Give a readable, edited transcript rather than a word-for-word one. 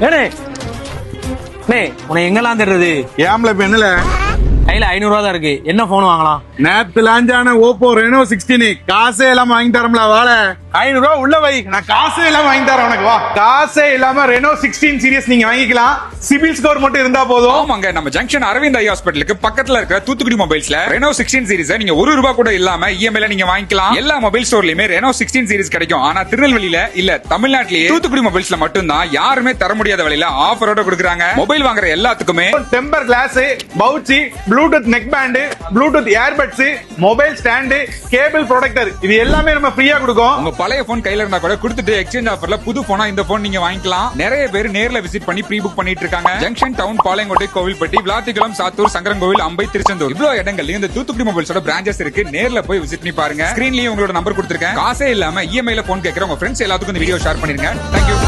ஏனே உன்னை எங்கெல்லாம் தருது? ஏம்ல பெண்ணுல கையில 500 ரூபா தான் இருக்கு. என்ன போன் வாங்கலாம்? நேத்து லாஞ்சான ஓப்போ ரெனோ 16 காசே இல்லாம வாங்கி தரம்ல. வாழ 500 ரூபா உள்ள வை, நான் காசே இல்லாம வாங்கி தரேன் உனக்கு. வா, காசே இல்லாம ரெனோ 16 சீரிஸ் நீங்க வாங்கிக்கலாம். சிபில் ஸ்கோர் மட்டும் இருந்தா போதும். ஆமாங்க, நம்ம ஜங்ஷன் அரவிந்த் ஐ ஹாஸ்பிட்டலுக்கு பக்கத்துல இருக்கிற தூத்துக்குடி மொபைல்ஸ்ல ரெனோ 16 சீரிஸ் நீங்க 1 ரூபா கூட இல்லாம இஎம்ஐல நீங்க வாங்கிக்கலாம். எல்லா மொபைல் ஸ்டோர்லயுமே ரெனோ 16 சீரிஸ் கிடைக்கும். ஆனா திருநெல்வேலியில இல்ல தமிழ்நாட்டிலேயே தூத்துக்குடி மொபைல்ஸ்ல மட்டும்தான் யாருமே தர முடியாத விலையில ஆஃபரோட கொடுக்குறாங்க. மொபைல் வாங்குற எல்லாத்துக்குமே temper glass, pouch, Bluetooth neck band, Bluetooth earbuds, mobile stand, cable protector, இது எல்லாமே நம்ம ஃப்ரீயா கொடுக்கும். உங்க பழைய போன் கையில இருந்தா கூட கொடுத்துட்டு எக்ஸ்சேஞ்ச் ஆஃபர்ல புது போனா இந்த போன் நீங்க வாங்கிக்கலாம். நிறைய பேர் நேர்ல விசிட் பண்ணி ப்ரீ புக் பண்ணிட்டு இருக்காங்க. ஜங்ஷன் டவுன், பாளையங்கோட்டை, கோவில்பட்டி, விளாத்திக்குளம், சாத்தூர், சங்கரன்கோவில், அம்பை, திருச்செந்தூர் இவ்வளவு இடங்கள்ல இந்த தூத்துக்குடி மொபைல்ஸோட பிரான்ச்சஸ் இருக்கு. நேர்ல போய் விசிட் பண்ணி பாருங்க. ஸ்கிரீன்லயே உங்களோட நம்பர் கொடுத்திருக்கேன். காசே இல்லாம இஎம்ஐல போன் கேட்கற உங்க ஃப்ரெண்ட்ஸ் எல்லாத்துக்கும் இந்த வீடியோ ஷேர் பண்ணிருங்க. தேங்க்யூ.